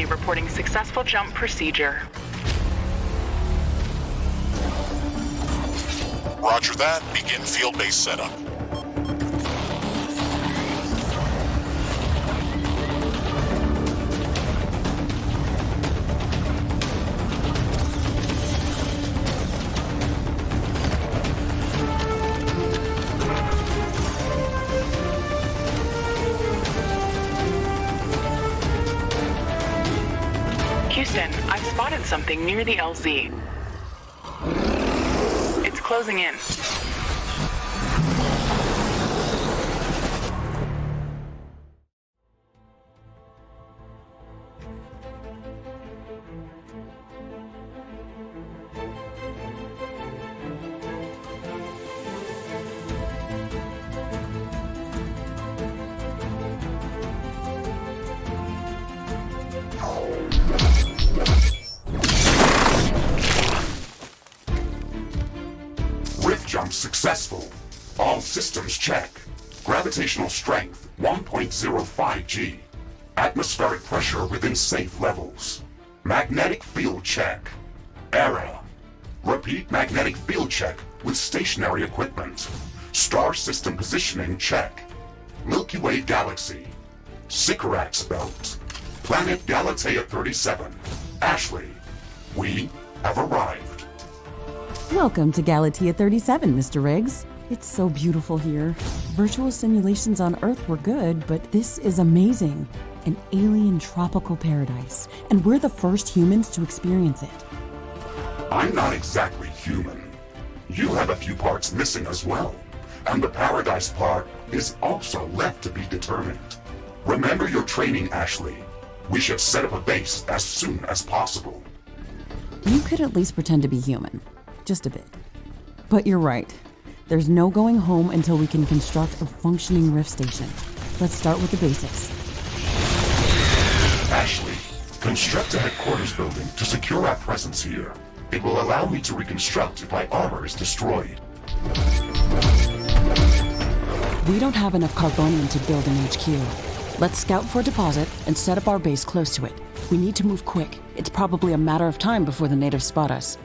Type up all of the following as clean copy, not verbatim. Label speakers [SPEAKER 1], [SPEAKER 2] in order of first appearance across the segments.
[SPEAKER 1] Ashley reporting successful jump procedure.
[SPEAKER 2] Roger that. Begin field-based setup.
[SPEAKER 1] Houston, I've spotted something near the LZ. It's closing in.
[SPEAKER 3] Jump successful. All systems check. Gravitational strength 1.05 G. Atmospheric pressure within safe levels. Magnetic field check. Error. Repeat magnetic field check with stationary equipment. Star system positioning check. Milky Way galaxy. Sycorax belt. Planet Galatea 37. Ashley, we have arrived.
[SPEAKER 4] Welcome to Galatea 37, Mr. Riggs. It's so beautiful here. Virtual simulations on Earth were good, but this is amazing. An alien tropical paradise, and we're the first humans to experience it.
[SPEAKER 3] I'm not exactly human. You have a few parts missing as well, and the paradise part is also left to be determined. Remember your training, Ashley. We should set up a base as soon as possible.
[SPEAKER 4] You could at least pretend to be human. Just a bit. But you're right. There's no going home until we can construct a functioning rift station. Let's start with the basics.
[SPEAKER 3] Ashley, construct a headquarters building to secure our presence here. It will allow me to reconstruct if my armor is destroyed.
[SPEAKER 4] We don't have enough carbonium to build an HQ. Let's scout for a deposit and set up our base close to it. We need to move quick. It's probably a matter of time before the natives spot us.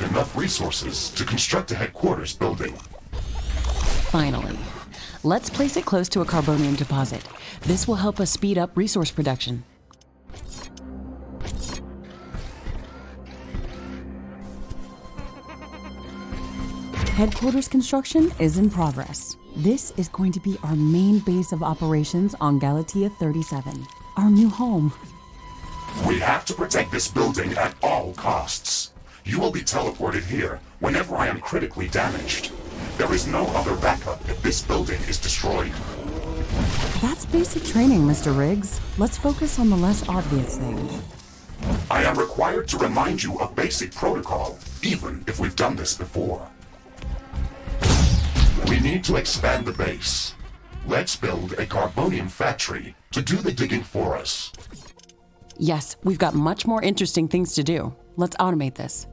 [SPEAKER 3] enough resources to construct a headquarters building.
[SPEAKER 4] Finally. Let's place it close to a carbonium deposit. This will help us speed up resource production. Headquarters construction is in progress. This is going to be our main base of operations on Galatea 37, our new home.
[SPEAKER 3] We have to protect this building at all costs. You will be teleported here whenever I am critically damaged. There is no other backup if this building is destroyed.
[SPEAKER 4] That's basic training, Mr. Riggs. Let's focus on the less obvious thing.
[SPEAKER 3] I am required to remind you of basic protocol, even if we've done this before. We need to expand the base. Let's build a carbonium factory to do the digging for us.
[SPEAKER 4] Yes, we've got much more interesting things to do. Let's automate this.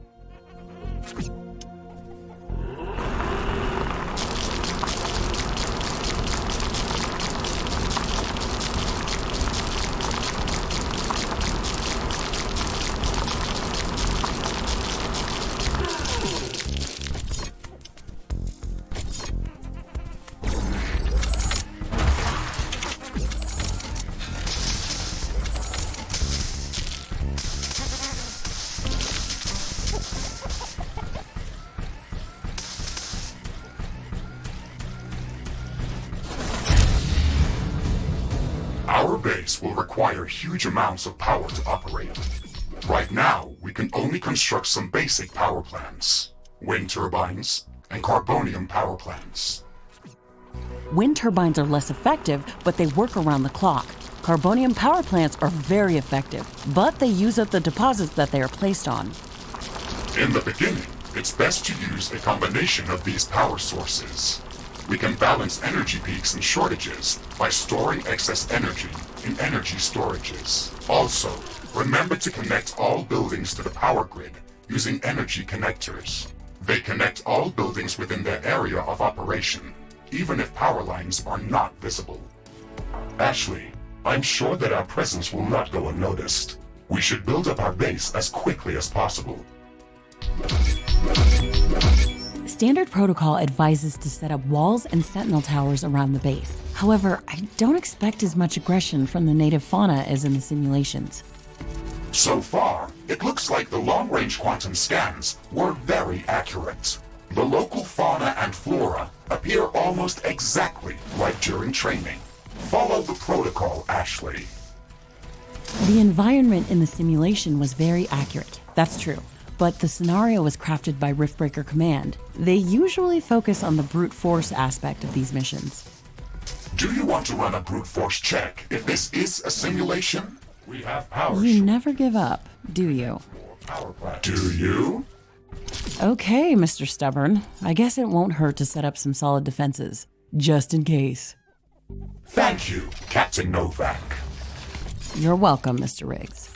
[SPEAKER 3] Our base will require huge amounts of power to operate. Right now, we can only construct some basic power plants, wind turbines, and carbonium power plants.
[SPEAKER 4] Wind turbines are less effective, but they work around the clock. Carbonium power plants are very effective, but they use up the deposits that they are placed on.
[SPEAKER 3] In the beginning, it's best to use a combination of these power sources. We can balance energy peaks and shortages by storing excess energy in energy storages. Also, remember to connect all buildings to the power grid using energy connectors. They connect all buildings within their area of operation, even if power lines are not visible. Ashley, I'm sure that our presence will not go unnoticed. We should build up our base as quickly as possible.
[SPEAKER 4] Standard protocol advises to set up walls and sentinel towers around the base. However, I don't expect as much aggression from the native fauna as in the simulations.
[SPEAKER 3] So far, it looks like the long-range quantum scans were very accurate. The local fauna and flora appear almost exactly like during training. Follow the protocol, Ashley.
[SPEAKER 4] The environment in the simulation was very accurate. That's true. But the scenario was crafted by Riftbreaker Command. They usually focus on the brute force aspect of these missions.
[SPEAKER 3] Do you want to run a brute force check if this is a simulation? We have power.
[SPEAKER 4] You never give up, do you?
[SPEAKER 3] Do you?
[SPEAKER 4] Okay, Mr. Stubborn. I guess it won't hurt to set up some solid defenses, just in case.
[SPEAKER 3] Thank you, Captain Nowak.
[SPEAKER 4] You're welcome, Mr. Riggs.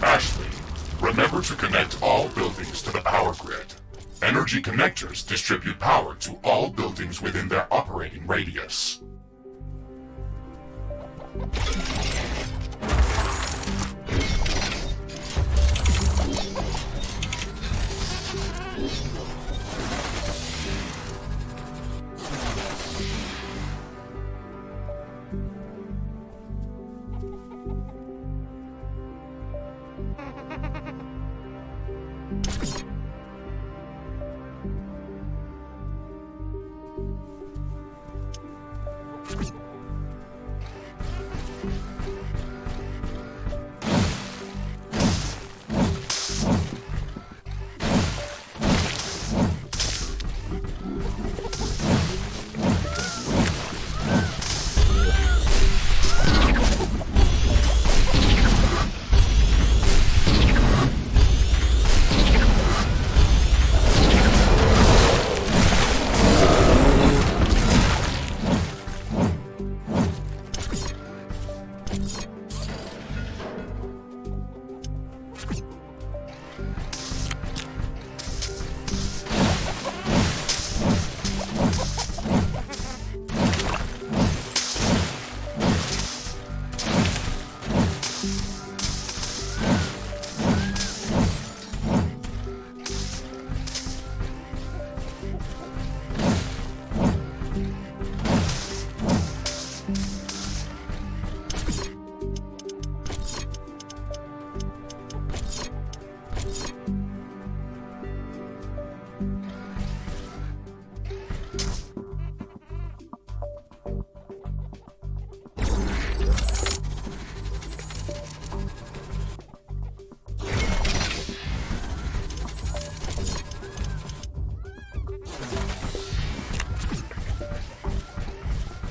[SPEAKER 3] Ashley, remember to connect all buildings to the power grid. Energy connectors distribute power to all buildings within their operating radius.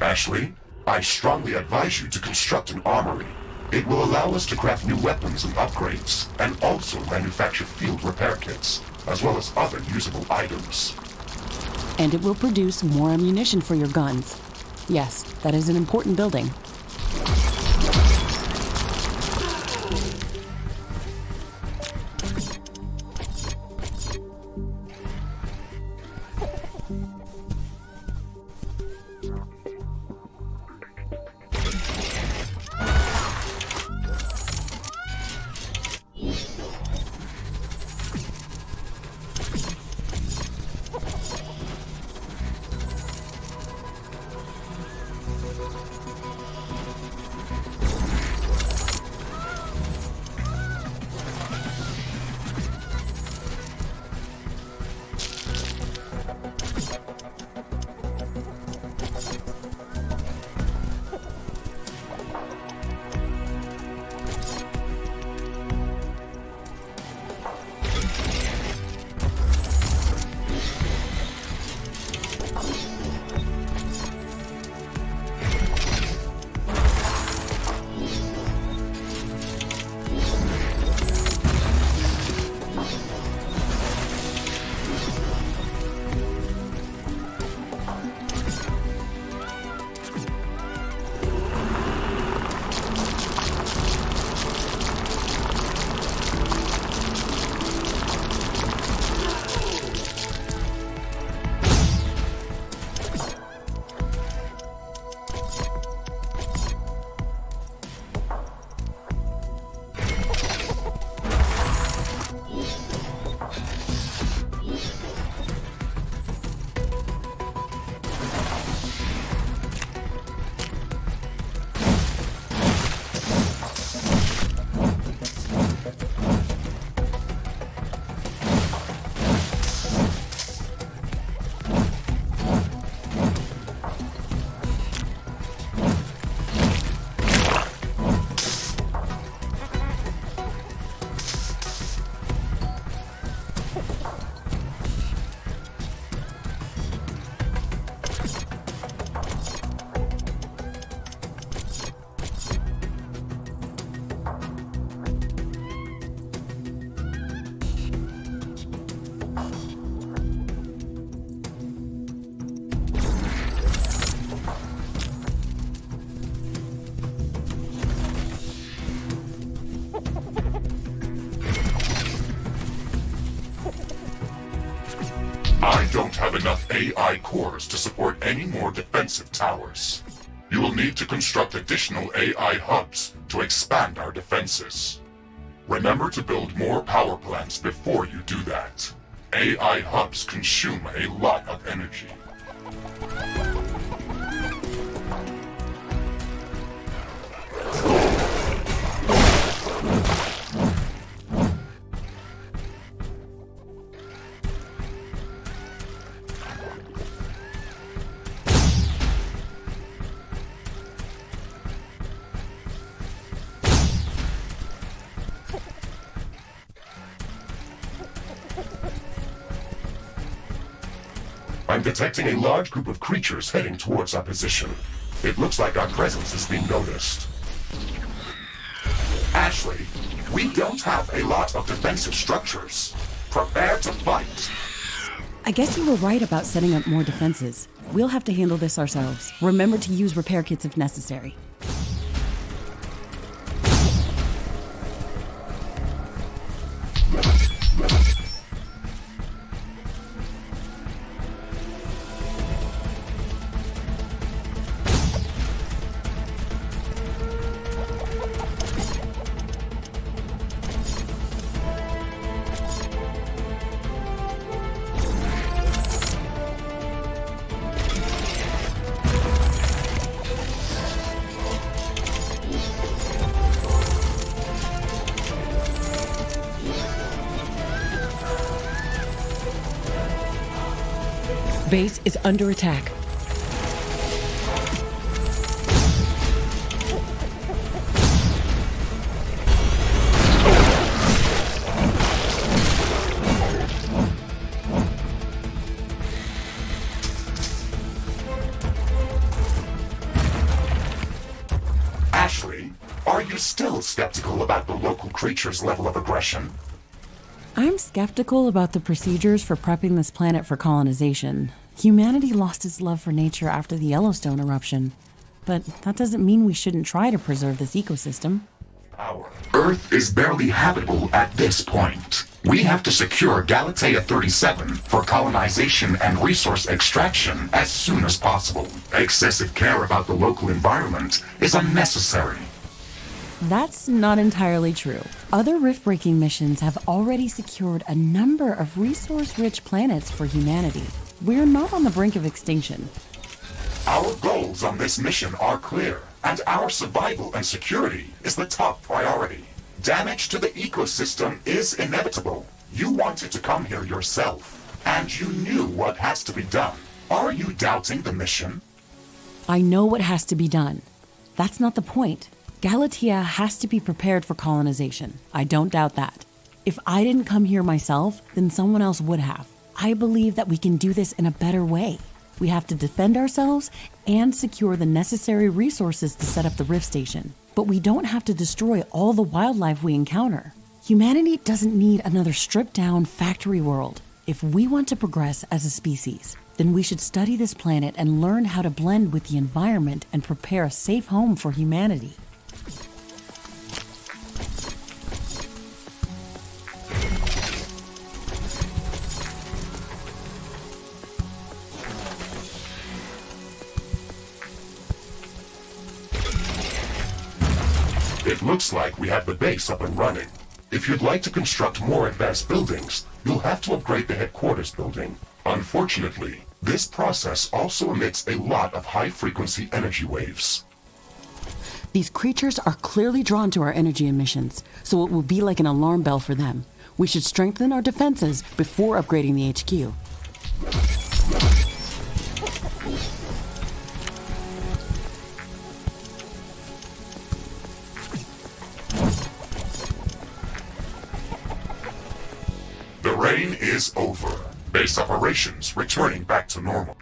[SPEAKER 3] Ashley, I strongly advise you to construct an armory. It will allow us to craft new weapons and upgrades, and also manufacture field repair kits, as well as other usable items.
[SPEAKER 4] And it will produce more ammunition for your guns. Yes, that is an important building.
[SPEAKER 3] I don't have enough AI cores to support any more defensive towers. You will need to construct additional AI hubs to expand our defenses. Remember to build more power plants before you do that. AI hubs consume a lot of energy. I'm detecting a large group of creatures heading towards our position. It looks like our presence is being noticed. Ashley, we don't have a lot of defensive structures. Prepare to fight.
[SPEAKER 4] I guess you were right about setting up more defenses. We'll have to handle this ourselves. Remember to use repair kits if necessary. Base is under attack.
[SPEAKER 3] skeptical about the local creature's level of aggression?
[SPEAKER 4] I'm skeptical about the procedures for prepping this planet for colonization. Humanity lost its love for nature after the Yellowstone eruption. But that doesn't mean we shouldn't try to preserve this ecosystem.
[SPEAKER 3] Our Earth is barely habitable at this point. We have to secure Galatea 37 for colonization and resource extraction as soon as possible. Excessive care about the local environment is unnecessary.
[SPEAKER 4] That's not entirely true. Other rift-breaking missions have already secured a number of resource-rich planets for humanity. We're not on the brink of extinction.
[SPEAKER 3] Our goals on this mission are clear, and our survival and security is the top priority. Damage to the ecosystem is inevitable. You wanted to come here yourself, and you knew what has to be done. Are you doubting the mission?
[SPEAKER 4] I know what has to be done. That's not the point. Galatea has to be prepared for colonization. I don't doubt that. If I didn't come here myself, then someone else would have. I believe that we can do this in a better way. We have to defend ourselves and secure the necessary resources to set up the rift station. But we don't have to destroy all the wildlife we encounter. Humanity doesn't need another stripped-down factory world. If we want to progress as a species, then we should study this planet and learn how to blend with the environment and prepare a safe home for humanity.
[SPEAKER 3] It looks like we have the base up and running. If you'd like to construct more advanced buildings, you'll have to upgrade the headquarters building. Unfortunately, this process also emits a lot of high-frequency energy waves.
[SPEAKER 4] These creatures are clearly drawn to our energy emissions, so it will be like an alarm bell for them. We should strengthen our defenses before upgrading the HQ.
[SPEAKER 3] The rain is over. Base operations returning back to normal.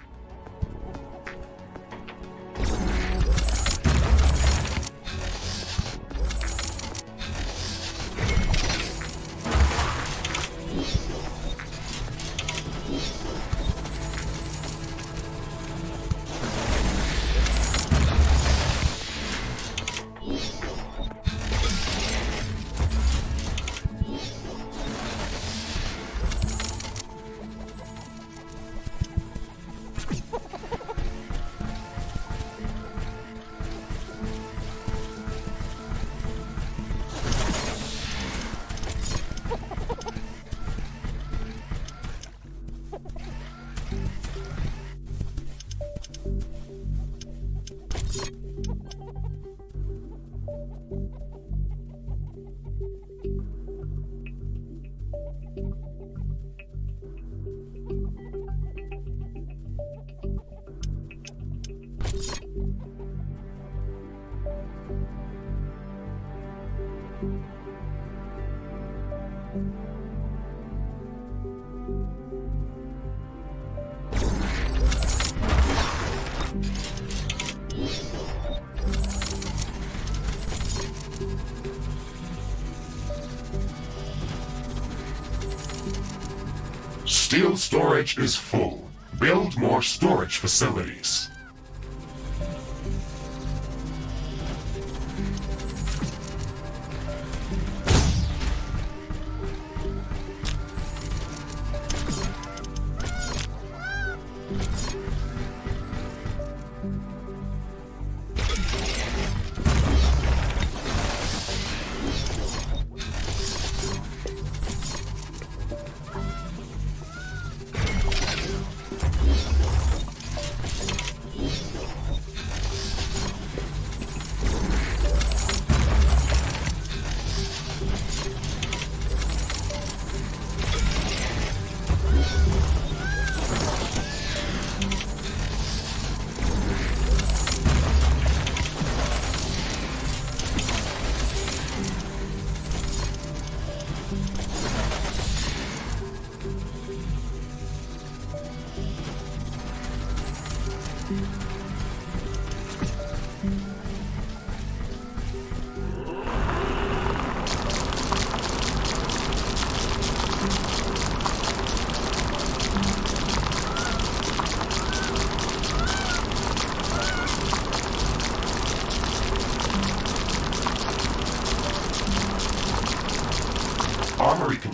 [SPEAKER 3] Steel storage is full. Build more storage facilities.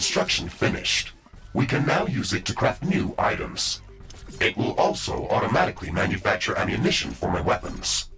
[SPEAKER 3] construction finished. We can now use it to craft new items. It will also automatically manufacture ammunition for my weapons.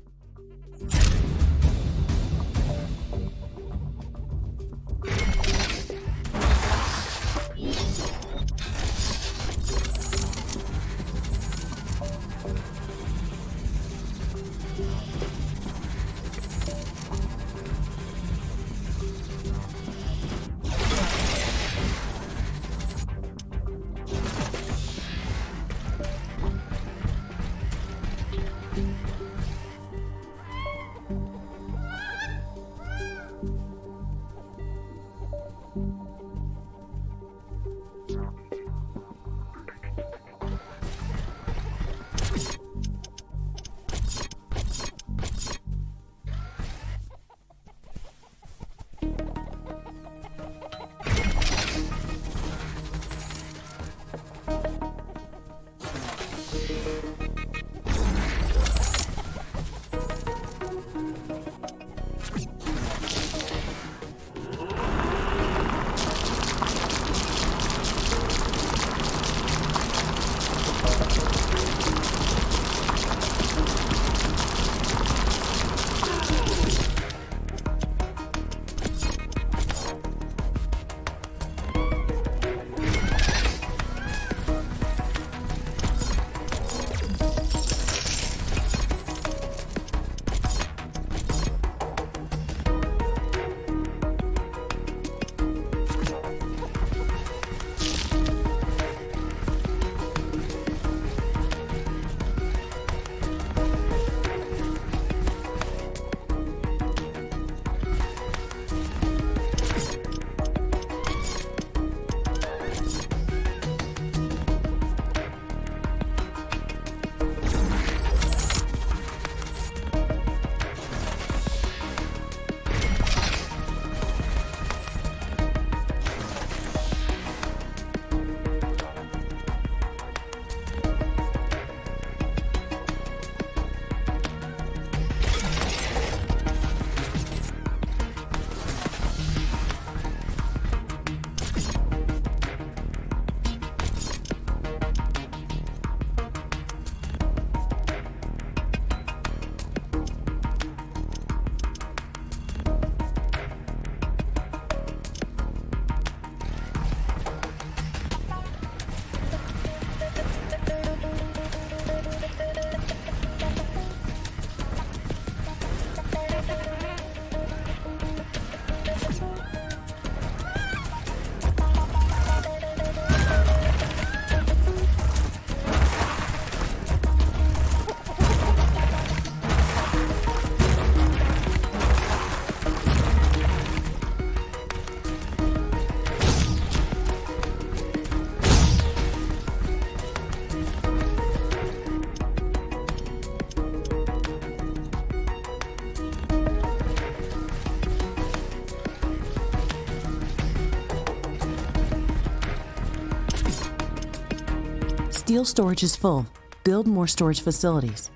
[SPEAKER 4] Steel storage is full. Build more storage facilities.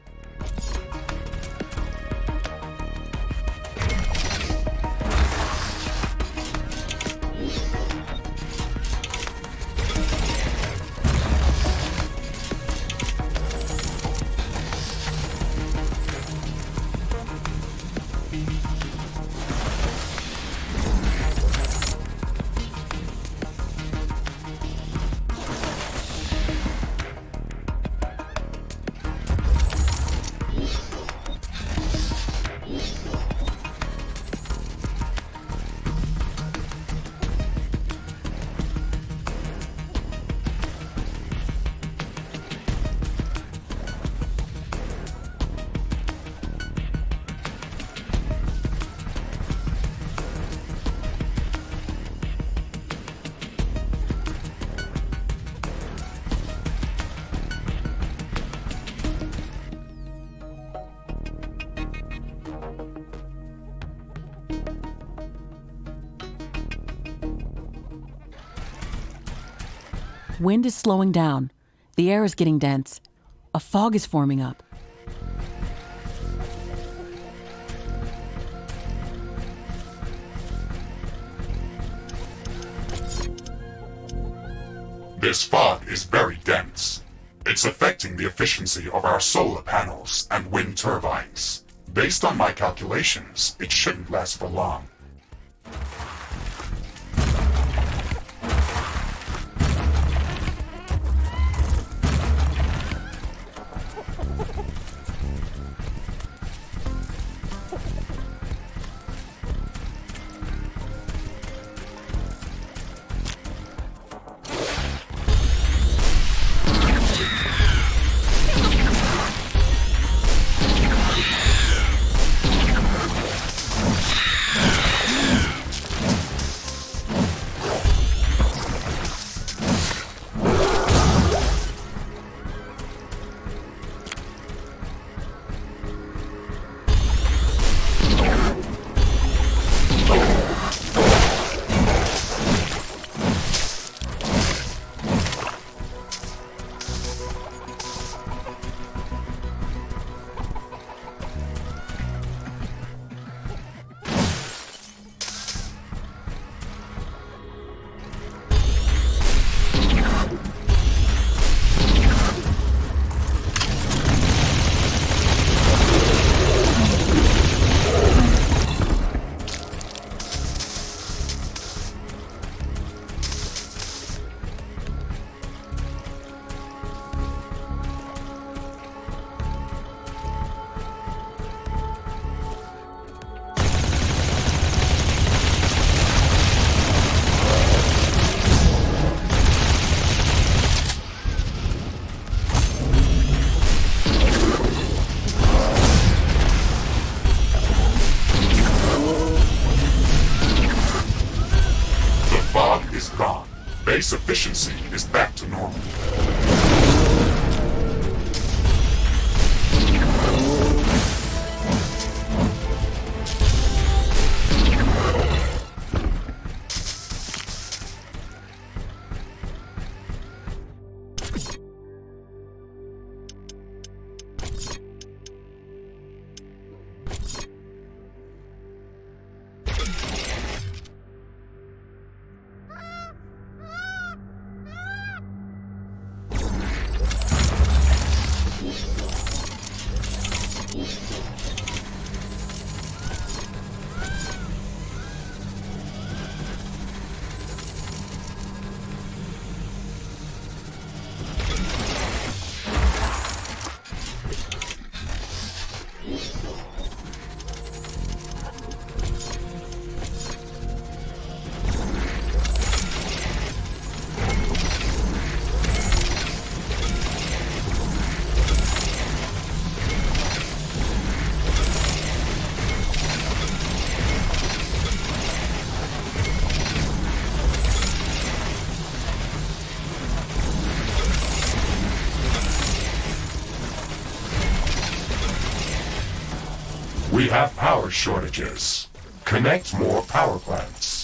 [SPEAKER 4] Wind is slowing down. The air is getting dense. A fog is forming up.
[SPEAKER 3] This fog is very dense. It's affecting the efficiency of our solar panels and wind turbines. Based on my calculations, it shouldn't last for long. Base efficiency is back to normal. We have power shortages. Connect more power plants.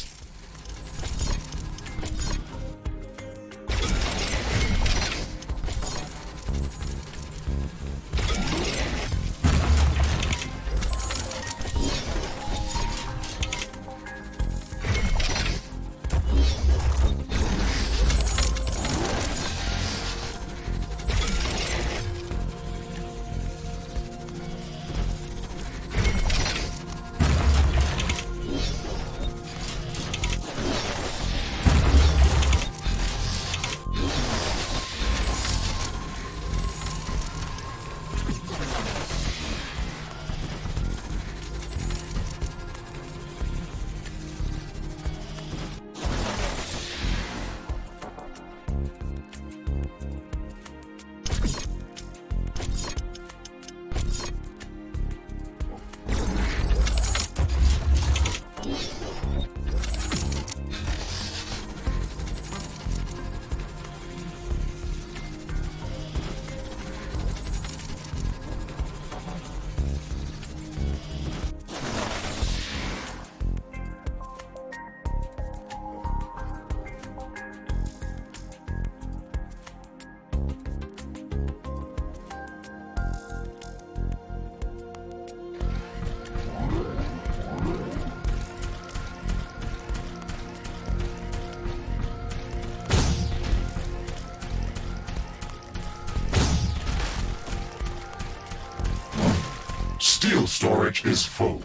[SPEAKER 3] Steel storage is full.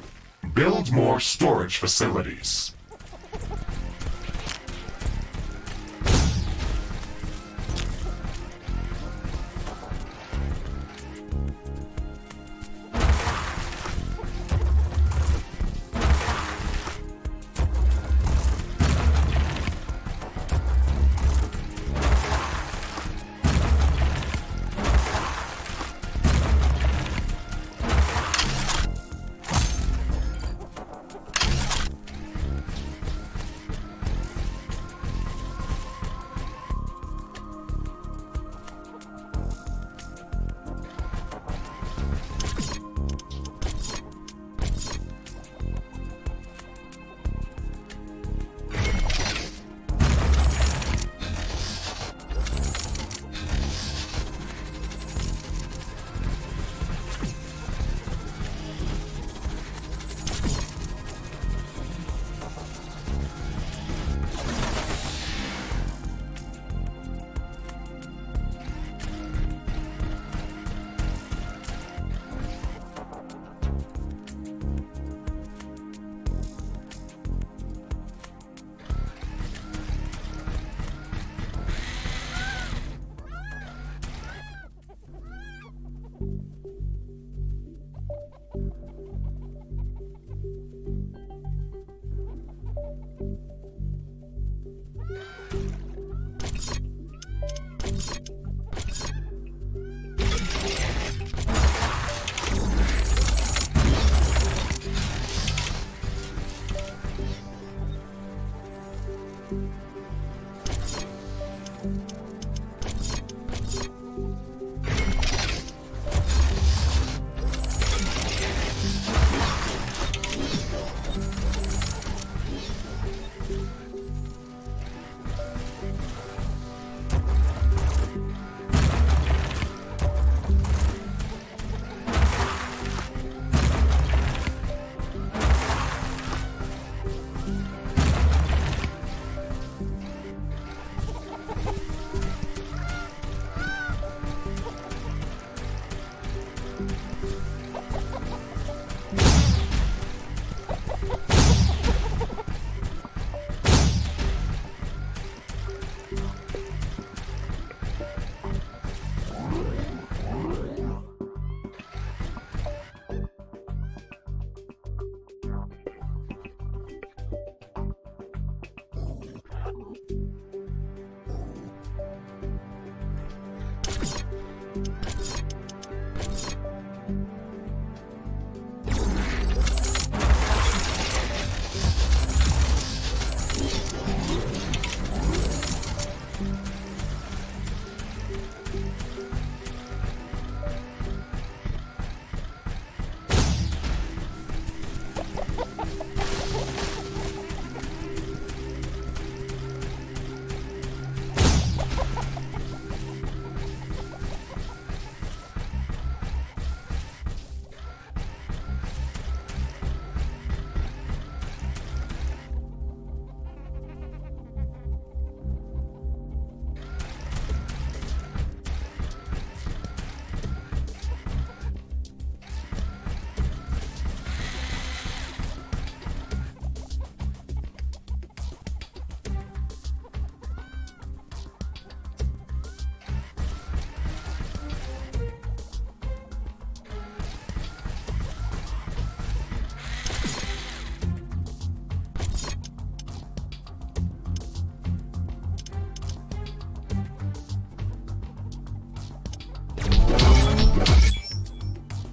[SPEAKER 3] Build more storage facilities.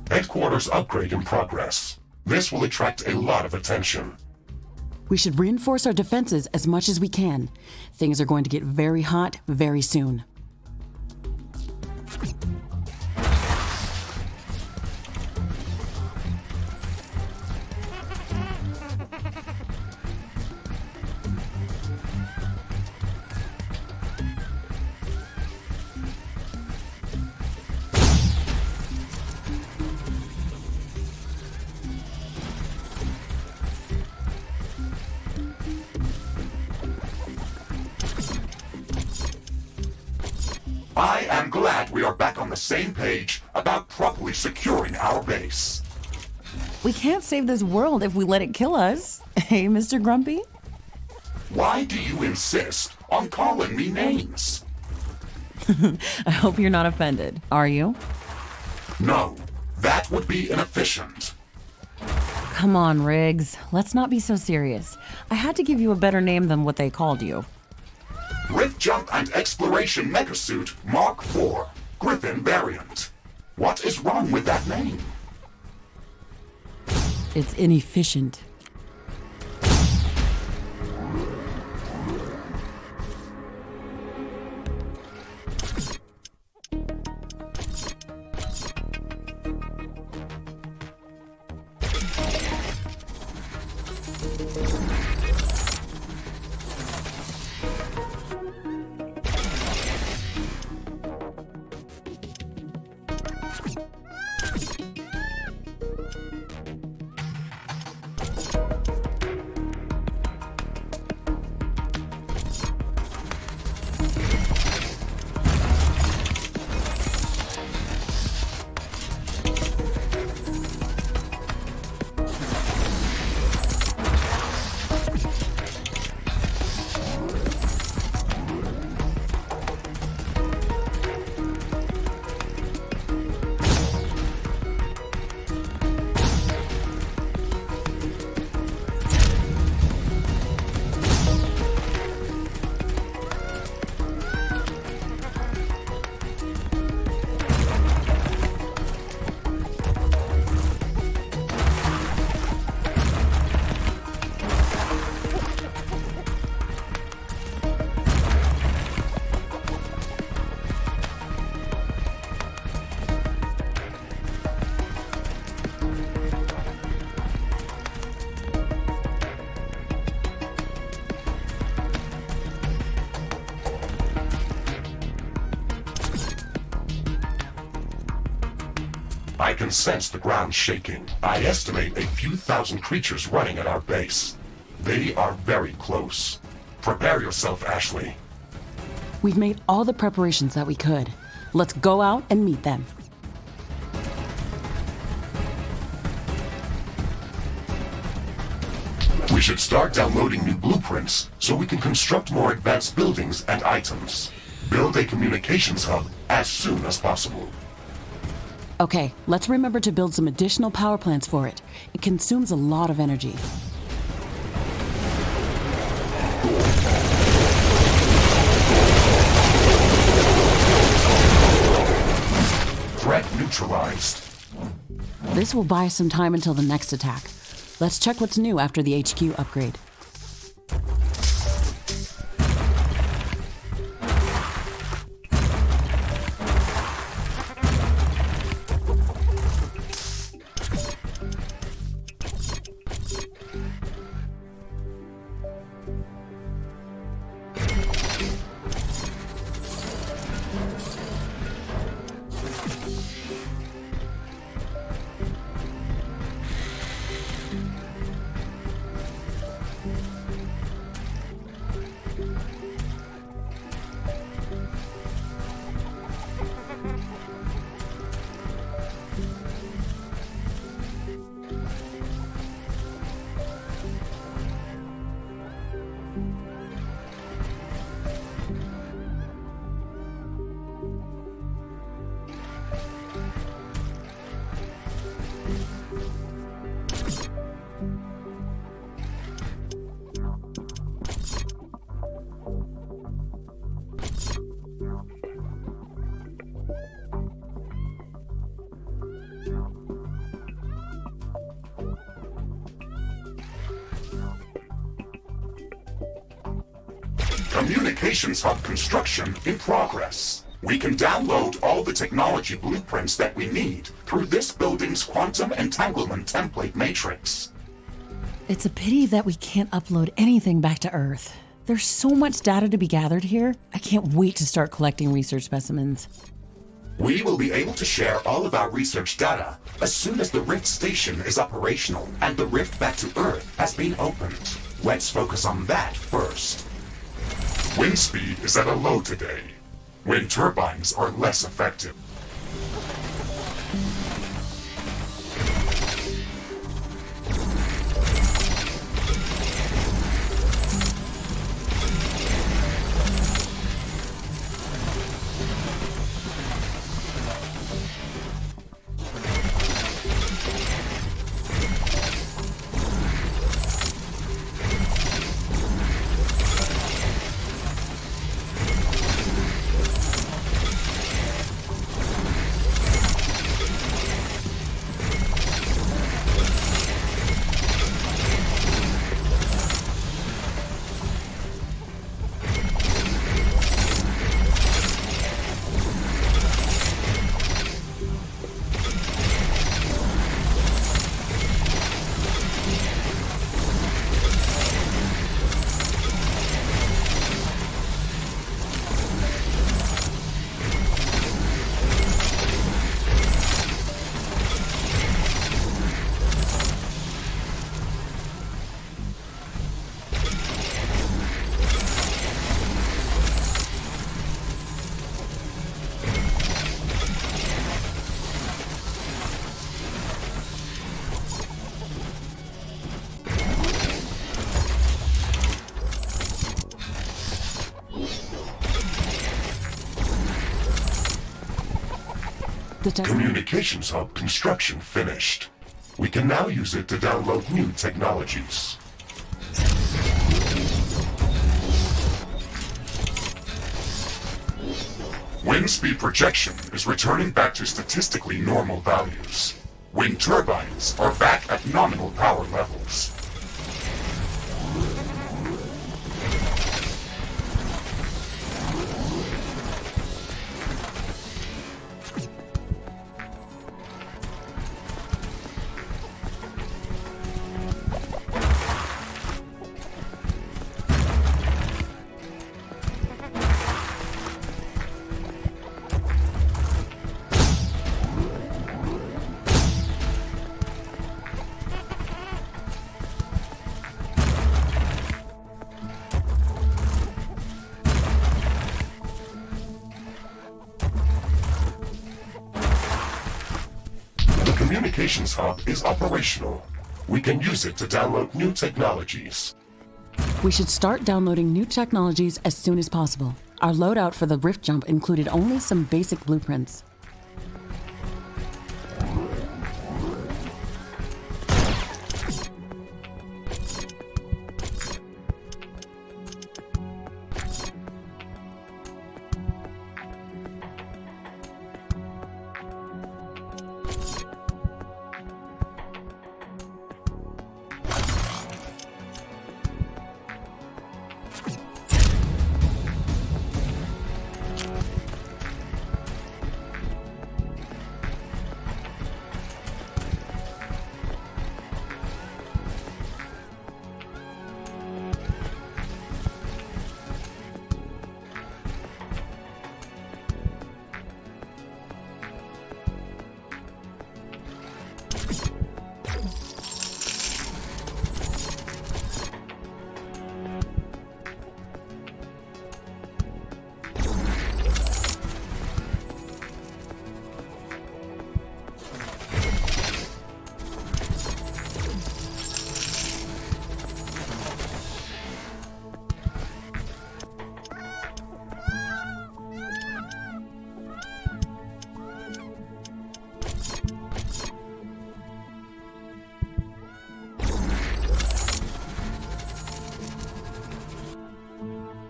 [SPEAKER 3] Headquarters upgrade in progress. This will attract a lot of attention.
[SPEAKER 4] We should reinforce our defenses as much as we can. Things are going to get very hot very soon.
[SPEAKER 3] I am glad we are back on the same page about properly securing our base.
[SPEAKER 4] We can't save this world if we let it kill us. Hey, Mr. Grumpy?
[SPEAKER 3] Why do you insist on calling me names?
[SPEAKER 4] I hope you're not offended. Are you?
[SPEAKER 3] No, that would be inefficient.
[SPEAKER 4] Come on, Riggs. Let's not be so serious. I had to give you a better name than what they called you.
[SPEAKER 3] Rift Jump and Exploration Megasuit Mark IV, Griffin variant. What is wrong with that name?
[SPEAKER 4] It's inefficient.
[SPEAKER 3] I can sense the ground shaking. I estimate a few thousand creatures running at our base. They are very close. Prepare yourself, Ashley.
[SPEAKER 4] We've made all the preparations that we could. Let's go out and meet them.
[SPEAKER 3] We should start downloading new blueprints so we can construct more advanced buildings and items. Build a communications hub as soon as possible.
[SPEAKER 4] Okay, let's remember to build some additional power plants for it. It consumes a lot of energy.
[SPEAKER 3] Threat neutralized.
[SPEAKER 4] This will buy us some time until the next attack. Let's check what's new after the HQ upgrade.
[SPEAKER 3] Communications hub construction in progress. We can download all the technology blueprints that we need through this building's quantum entanglement template matrix.
[SPEAKER 4] It's a pity that we can't upload anything back to Earth. There's so much data to be gathered here. I can't wait to start collecting research specimens.
[SPEAKER 3] We will be able to share all of our research data as soon as the Rift Station is operational and the rift back to Earth has been opened. Let's focus on that first. Wind speed is at a low today. Wind turbines are less effective. Communications hub construction finished. We can now use it to download new technologies. Wind speed projection is returning back to statistically normal values. Wind turbines are back at nominal power levels. Communications hub is operational. We can use it to download new technologies.
[SPEAKER 4] We should start downloading new technologies as soon as possible. Our loadout for the rift jump included only some basic blueprints.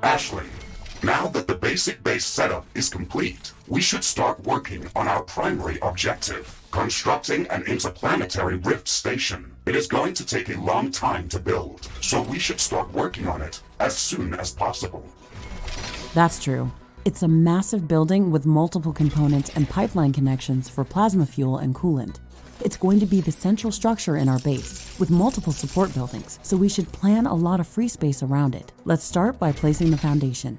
[SPEAKER 3] Ashley, now that the basic base setup is complete, we should start working on our primary objective, constructing an interplanetary rift station. It is going to take a long time to build, so we should start working on it as soon as possible.
[SPEAKER 4] That's true. It's a massive building with multiple components and pipeline connections for plasma fuel and coolant. It's going to be the central structure in our base, with multiple support buildings, so we should plan a lot of free space around it. Let's start by placing the foundation.